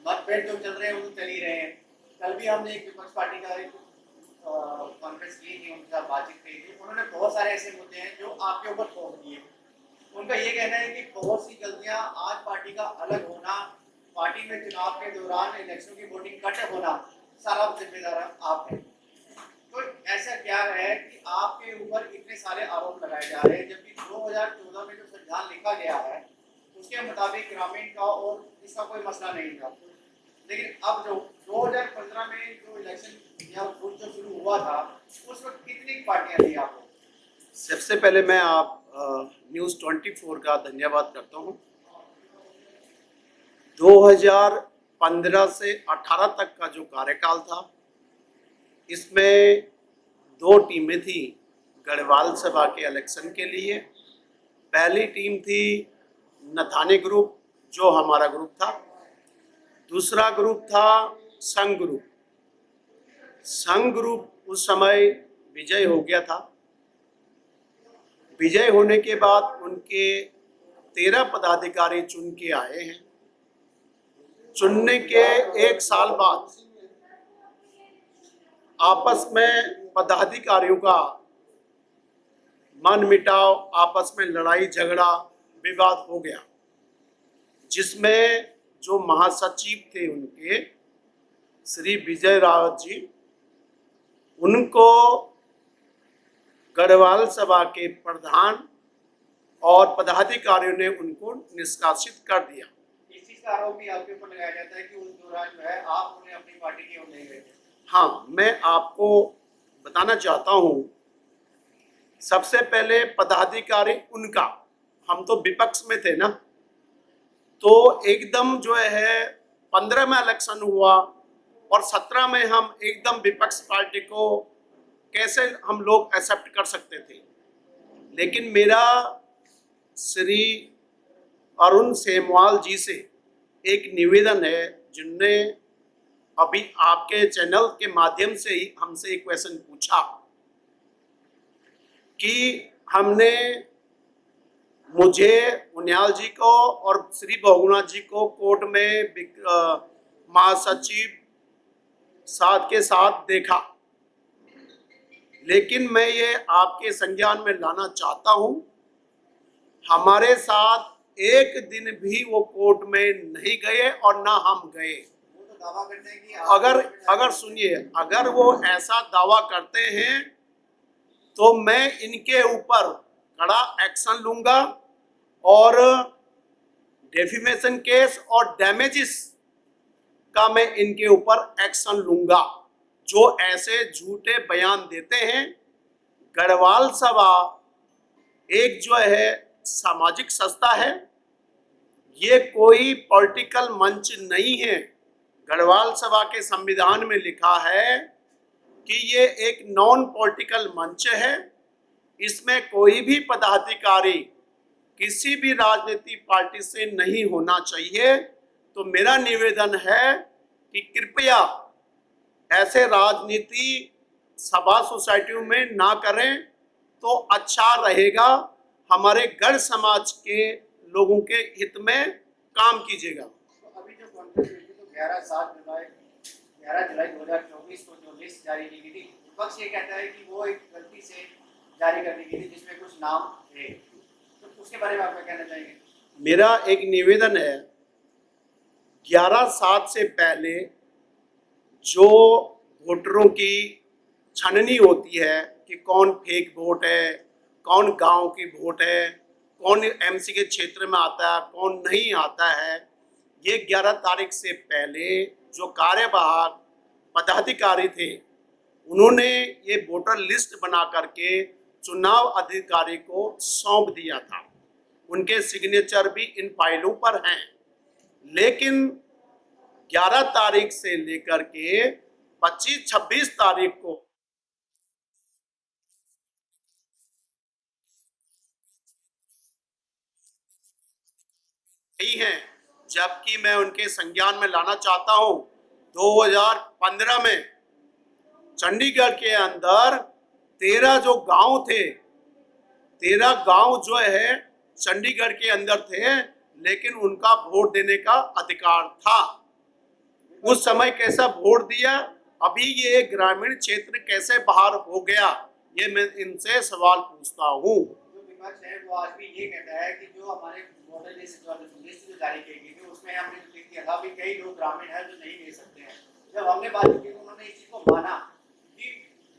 मतभेद जो चल रहे हैं वो चल ही रहे हैं। कल भी हमने एक विपक्ष पार्टी का एक कॉन्फ्रेंस की थी, उनके साथ बातचीत की थी। उन्होंने बहुत सारे ऐसे मुद्दे हैं जो आपके ऊपर थोप दिए। उनका ये कहना है कि बहुत सी गलतियां आज पार्टी का अलग होना, पार्टी में चुनाव के दौरान इलेक्शन की वोटिंग कट होना, सारा जिम्मेदार आप हैं। तो ऐसा क्या है कि आपके ऊपर इतने सारे आरोप लगाए जा रहे हैं, जबकि 2014 में जो संविधान लिखा गया है उसके मुताबिक ग्रामीण का और इसका कोई मसला नहीं था। लेकिन अब जो 2015 में जो इलेक्शन या वोट जो शुरू हुआ था, उस वक्त कितनी पार्टियां थी आपको? सबसे पहले मैं आप न्यूज़ 24 का धन्यवाद करता हूँ। 2015 से 18 तक का जो कार्यकाल था, इसमें 2 टीमें थी गढ़वाल सभा के इलेक्शन के लिए। पहली टीम थी नथानी ग्रुप, जो हमारा ग्रुप था। दूसरा ग्रुप था संघ ग्रुप। संघ ग्रुप उस समय विजय हो गया था। विजय होने के बाद उनके 13 पदाधिकारी चुन के आए हैं। चुनने के 1 साल बाद आपस में पदाधिकारियों का मन मिटाव, आपस में लड़ाई झगड़ा विवाद हो गया, जिसमें जो महासचिव थे उनके श्री विजय रावत जी, उनको गढ़वाल सभा के प्रधान और पदाधिकारियों ने उनको निष्कासित कर दिया। इस चीज का आरोप भी आपके ऊपर लगाया जाता है कि उस दौरान जो है आप उन्हें अपनी पार्टी की ओर नहीं गए थे। हाँ, मैं आपको बताना चाहता हूँ, सबसे पहले पदाधिकारी उनका, हम तो विपक्ष में थे ना, तो एकदम जो है 15 में इलेक्शन हुआ और 17 में हम एकदम विपक्ष पार्टी को कैसे हम लोग एक्सेप्ट कर सकते थे। लेकिन मेरा श्री अरुण सेमवाल जी से एक निवेदन है, जिनने अभी आपके चैनल के माध्यम से ही हमसे एक क्वेश्चन पूछा कि हमने मुझे उनियाल जी को और श्री बहुगुणा जी को कोर्ट में महासचिव साथ के साथ देखा, लेकिन मैं ये आपके संज्ञान में लाना चाहता हूं, हमारे साथ एक दिन भी वो कोर्ट में नहीं गए और ना हम गए। वो तो दावा करते हैं कि अगर सुनिए, अगर वो ऐसा दावा करते हैं तो मैं इनके ऊपर कड़ा एक्शन लूंगा और डेफिमेशन केस और डैमेजेस का मैं इनके ऊपर एक्शन लूंगा। जो ऐसे झूठे बयान देते हैं, गढ़वाल सभा एक जो है सामाजिक संस्था है, ये कोई पॉलिटिकल मंच नहीं है। गढ़वाल सभा के संविधान में लिखा है कि ये एक नॉन पॉलिटिकल मंच है। इसमें कोई भी पदाधिकारी किसी भी राजनीतिक पार्टी से नहीं होना चाहिए। तो मेरा निवेदन है कि कृपया ऐसे राजनीति सभा सोसाइटियों में ना करें तो अच्छा रहेगा। हमारे गढ़ समाज के लोगों के हित में काम कीजिएगा। तो अभी जो कॉन्फ्रेंस हुई थी, तो 11 जुलाई 2024 को जो लिस्ट जारी की गई थी, विपक्ष ये कहता है कि वो एक गलती से जारी कर दी गई थी जिसमें कुछ नाम थे, तो उसके बारे में आप क्या कहना चाहेंगे? मेरा एक निवेदन है, 11/7 से पहले जो वोटरों की छाननी होती है कि कौन फेक वोट है, कौन गांव की वोट है, कौन एमसी के क्षेत्र में आता है, कौन नहीं आता है, ये 11 तारीख से पहले जो कार्यवाहक पदाधिकारी थे, उन्होंने ये वोटर लिस्ट बना करके चुनाव अधिकारी को सौंप दिया था। उनके सिग्नेचर भी इन फाइलों पर हैं। लेकिन 11 तारीख से लेकर के 25-26 तारीख को नहीं है, जबकि मैं उनके संज्ञान में लाना चाहता हूं, 2015 में चंडीगढ़ के अंदर 13 जो गांव थे, 13 गांव जो है चंडीगढ़ के अंदर थे, लेकिन उनका वोट देने का अधिकार था। उस समय कैसा वोट दिया, अभी ये ग्रामीण क्षेत्र कैसे बाहर हो गया, ये मैं इनसे सवाल पूछता हूँ। जो विपक्ष है वो आज भी ये कहता है कि जो हमारे वोटर लिस्ट जो जारी की गई थी उसमें हमने जो लिख दिया था अभी कई लोग ग्रामीण है जो नहीं ले सकते हैं। जब हमने बात की तो उन्होंने इस चीज को माना कि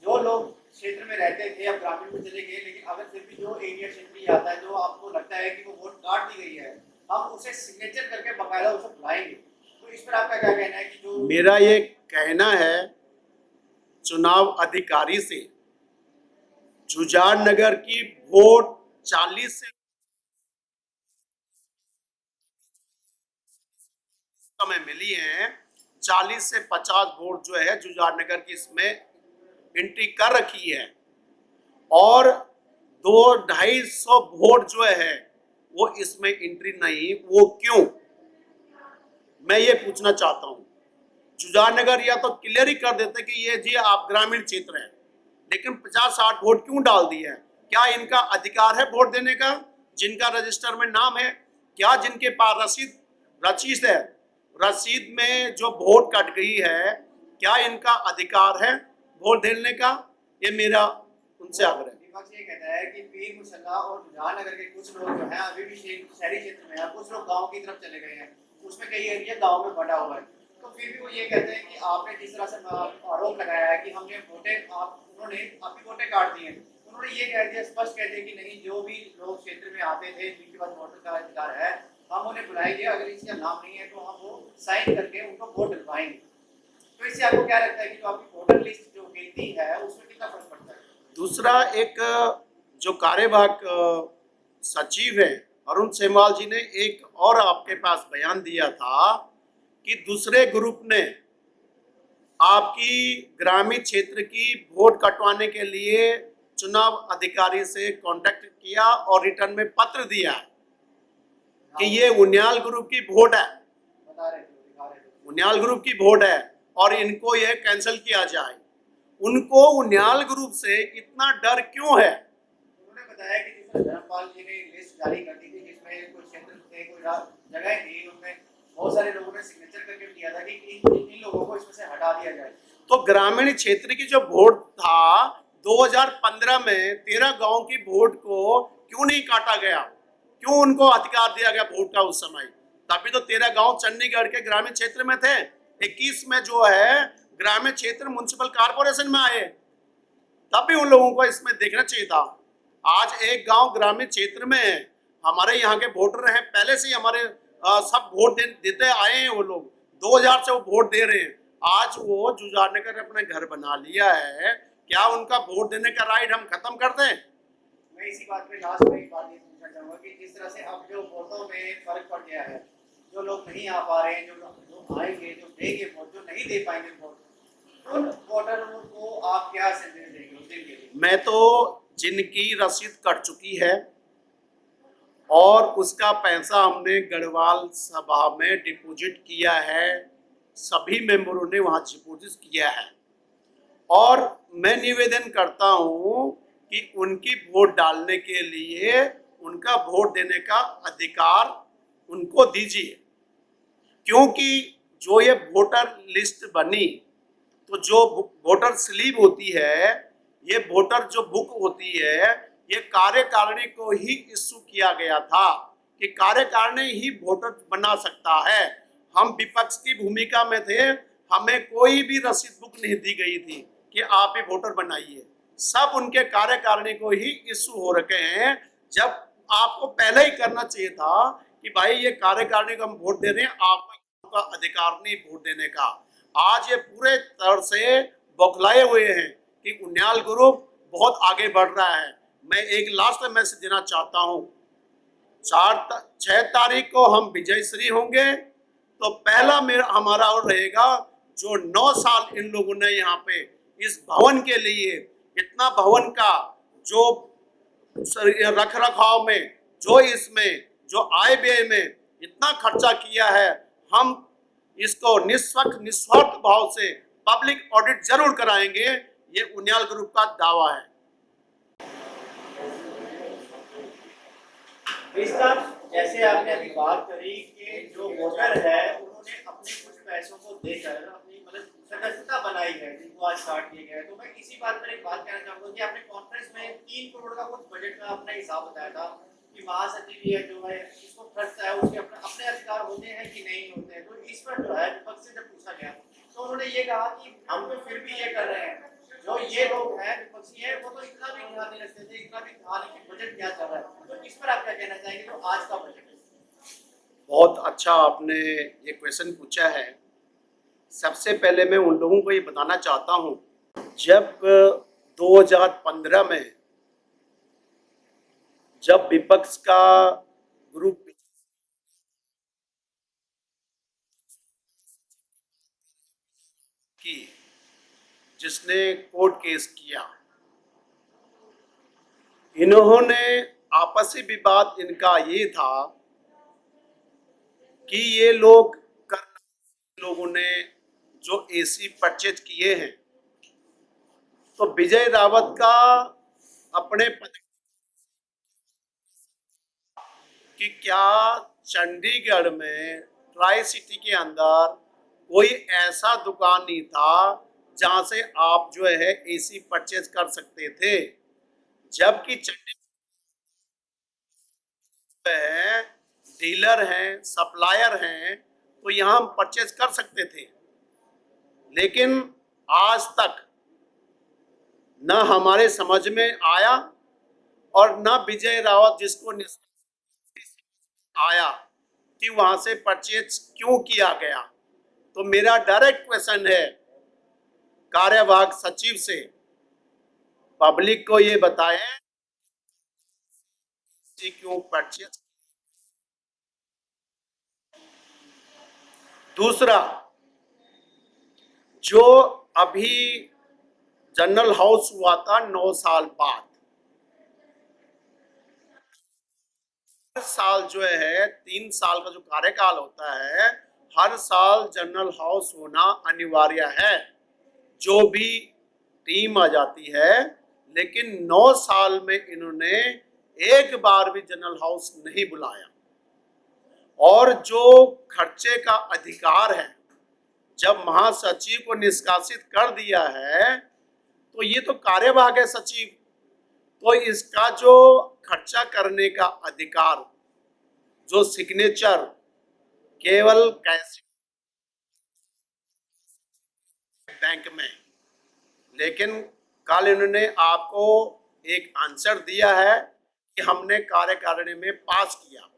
जो लोग क्षेत्र में रहते थे अब ग्रामीण में चले गए, लेकिन अगर फिर भी जो एरिया क्षेत्र ही आता है जो आपको लगता है कि वो वोट काट दी गई है, हम उसे सिग्नेचर करके बकायदा उसे बुलाएंगे। तो इस पर आपका क्या कहना है कि जो मेरा ये कहना है चुनाव अधिकारी से, जुजारनगर की वोट 40 से समय मिली है, 40 से 50 वोट जो है जुजारनगर की इसमें एंट्री कर रखी है, और 200-250 वोट जो है वो इसमें एंट्री नहीं, वो क्यों, मैं ये पूछना चाहता हूं। जुजारनगर या तो क्लियर ही कर देते कि ये जी आप ग्रामीण क्षेत्र है, लेकिन 50-60 वोट क्यों डाल दिए हैं? क्या इनका अधिकार है वोट देने का? जिनका रजिस्टर में नाम है, क्या जिनके पास रसीद है, रसीद में जो वोट कट गई है, क्या इनका अधिकार है वोट देने का? ये मेरा उनसे आग्रह है। विपक्ष ये कहता है कि पीर मुसल्ला और जुजारनगर के कुछ लोग जो हैं अभी भी शहरी क्षेत्र में है, कुछ लोग गांव की तरफ चले गए हैं, उसमें कई एरिया गांव में बटा हुआ है। तो फिर भी वो ये कहते हैं कि आपने जिस तरह से आरोप लगाया है कि हमने उन्होंने आपकी वोटें काट दी हैं, उन्होंने ये कह दिया, स्पष्ट कह दिया कि नहीं, जो भी लोग क्षेत्र में आते थे जिनके पास वोटर का अधिकार है हम उन्हें बुलाएंगे, अगर इसका नाम नहीं है तो हम वो साइन करके उनको वोट दिलवाएंगे। तो इससे आपको क्या लगता है कि जो आपकी वोटर लिस्ट जो गिनती है उसमें कितना फर्क पड़ता है? दूसरा, एक जो कार्यवाहक सचिव है अरुण सेमवाल जी ने एक और आपके पास बयान दिया था कि दूसरे ग्रुप ने आपकी ग्रामीण क्षेत्र की वोट कटवाने के लिए चुनाव अधिकारी से कांटेक्ट किया और रिटर्न में पत्र दिया कि ये उन्याल ग्रुप की वोट है, बता रहे थे, दिखा रहे थे। उन्याल ग्रुप की वोट है और इनको यह कैंसिल किया जाए। उनको उन्याल ग्रुप से इतना डर क्यों है? उन्होंने बताया कि जिस धर्मपाल जी ने लिस्ट जारी कर दी थी जिसमें कोई क्षेत्र थे, कोई जगह थी, उनमें बहुत सारे लोगों ने सिग्नेचर करके दिया था कि इन लोगों को इसमें से हटा दिया जाए। तो ग्रामीण क्षेत्र की जो वोट था 2015 में 13 गांव की वोट को क्यों नहीं काटा गया, क्यों उनको अधिकार दिया गया वोट का उस समय? तभी तो 13 गांव चंडीगढ़ के ग्रामीण क्षेत्र में थे, 21 में जो है ग्रामीण क्षेत्र म्युनिसिपल कॉर्पोरेशन में आए, तब भी उन लोगों को इसमें देखना चाहिए था। आज एक गांव ग्रामीण क्षेत्र में है, हमारे यहाँ के वोटर हैं, पहले से ही हमारे सब वोट देते आए हैं, वो लोग 2000 से वो वोट दे रहे हैं। आज वो जुजारनगर अपने घर बना लिया है, क्या उनका वोट देने का राइट हम खत्म कर दें? मैं इसी बात पे लास्ट में एक बात ये पूछना चाहूंगा कि जिस तरह से अब जो वोटों में फर्क पड़ गया है, जो लोग नहीं आ पा रहे हैं, जो आएंगे, जो देंगे वोट, जो नहीं दे पाएंगे वोट, उन वोटरों को आप क्या संदेश देंगे उस दिन के लिए? मैं तो जिनकी रसीद कट चुकी है और उसका पैसा हमने गढ़वाल सभा में डिपॉजिट किया है, सभी मेंबरों ने वहां डिपॉजिट किया है, और मैं निवेदन करता हूं कि उनकी वोट डालने के लिए उनका वोट देने का अधिकार उनको दीजिए, क्योंकि जो ये वोटर लिस्ट बनी, तो जो वोटर स्लिप होती है, ये वोटर जो बुक होती है, ये कार्यकारिणी को ही इश्यू किया गया था कि कार्यकारिणी ही वोटर बना सकता है। हम विपक्ष की भूमिका में थे, हमें कोई भी रसीद बुक नहीं दी गई थी कि आप भी वोटर बनाइए, सब उनके कार्यकारिणी को ही इश्यू हो रखे हैं। जब आपको पहले ही करना चाहिए था कि भाई ये कार्यकारिणी को हम वोट दे रहे हैं, आपका अधिकार नहीं वोट देने का। आज ये पूरे तरह से बौखलाए हुए हैं कि उन्याल ग्रुप बहुत आगे बढ़ रहा है। मैं एक लास्ट मैसेज देना चाहता हूं, 6 तारीख को हम विजय श्री होंगे, तो पहला हमारा और रहेगा, जो 9 साल इन लोगों ने यहाँ पे इस भवन के लिए, इतना भवन का जो रख रखाव में, जो इसमें जो आय व्यय में इतना खर्चा किया है, हम इसको निस्वार्थ भाव से पब्लिक ऑडिट जरूर कराएंगे, ये उन्याल ग्रुप का दावा है। जैसे आपने अभी बात करी कि जो वोटर है उन्होंने अपने कुछ पैसों को लेकर अपनी मतलब सदस्यता बनाई है जिनको आज स्टार्ट किया गया है। तो मैं इसी बात पर एक बात कहना चाहूँगा कि आपने कॉन्फ्रेंस में 3 करोड़ का कुछ बजट का अपना हिसाब बताया था कि महासचिव या जो है जिसको खर्च है उसके अपने अपने अधिकार होते हैं कि नहीं होते हैं। तो इस पर जो है विपक्ष से जब पूछा गया तो उन्होंने ये कहा कि हम तो फिर भी ये कर रहे हैं, जो ये लोग हैं विपक्षी हैं वो तो इतना भी ध्यान नहीं रखते थे, इतना भी ध्यान नहीं कि बजट क्या चल रहा है। तो इस पर आप क्या कहना चाहेंगे जो आज का बजट है? बहुत अच्छा आपने ये क्वेश्चन पूछा है। सबसे पहले मैं उन लोगों को ये बताना चाहता हूँ, जब 2015 में जब विपक्ष का ग्रुप की जिसने कोर्ट केस किया, इन्होंने आपसी विवाद इनका ये था कि ये लोगों ने जो एसी परचेज किए हैं, तो विजय रावत का अपने पद कि क्या चंडीगढ़ में ट्राई सिटी के अंदर कोई ऐसा दुकान नहीं था जहां से आप जो है एसी परचेज कर सकते थे, जबकि चंडीगढ़ में डीलर हैं, सप्लायर हैं, तो यहाँ हम परचेज कर सकते थे। लेकिन आज तक न हमारे समझ में आया और न विजय रावत जिसको आया कि वहां से परचेज क्यों किया गया। तो मेरा डायरेक्ट क्वेश्चन है कार्यवाहक सचिव से, पब्लिक को ये बताएं कि क्यों परचेज। दूसरा, जो अभी जनरल हाउस हुआ था 9 साल बाद, हर साल जो है 3 साल का जो कार्यकाल होता है, हर साल जनरल हाउस होना अनिवार्य है, जो भी टीम आ जाती है। लेकिन 9 साल में इन्होंने एक बार भी जनरल हाउस नहीं बुलाया। और जो खर्चे का अधिकार है, जब महासचिव को निष्कासित कर दिया है, तो ये तो कार्यवाहक है सचिव, तो इसका जो खर्चा करने का अधिकार, जो सिग्नेचर केवल कैश बैंक में, लेकिन कल इन्होंने आपको एक आंसर दिया है कि हमने कार्यकारिणी में पास किया।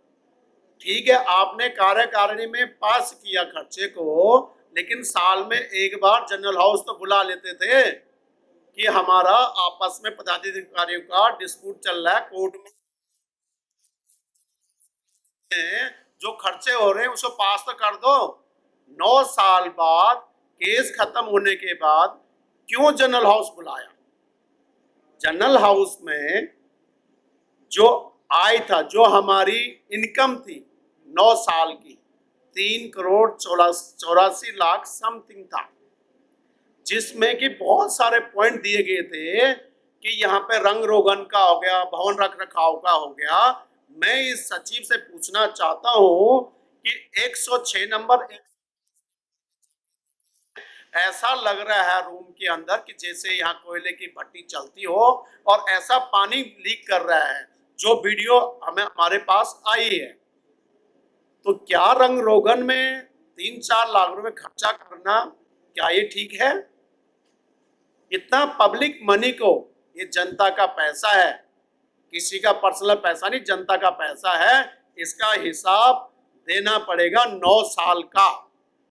ठीक है, आपने कार्यकारिणी में पास किया खर्चे को, लेकिन साल में एक बार जनरल हाउस तो बुला लेते थे कि हमारा आपस में पदाधिकारियों का डिस्प्यूट चल रहा है कोर्ट में, जो खर्चे हो रहे हैं उसको पास तो कर दो। 9 साल बाद केस खत्म होने के बाद क्यों जनरल हाउस बुलाया? जनरल हाउस में जो आय था, जो हमारी इनकम थी 9 साल की, 3 करोड़ 84 लाख समथिंग था, जिसमें कि बहुत सारे पॉइंट दिए गए थे कि यहाँ पे रंग रोगन का हो गया, भवन रख रखाव का हो गया। मैं इस सचिव से पूछना चाहता हूं कि 106 नंबर ऐसा लग रहा है रूम के अंदर कि जैसे यहाँ कोयले की भट्टी चलती हो और ऐसा पानी लीक कर रहा है, जो वीडियो हमारे पास आई है। तो क्या रंग रोगन में 3-4 लाख रुपए खर्चा करना, क्या ये ठीक है? इतना पब्लिक मनी को, ये जनता का पैसा है, किसी का पर्सनल पैसा नहीं, जनता का पैसा है, इसका हिसाब देना पड़ेगा 9 साल का।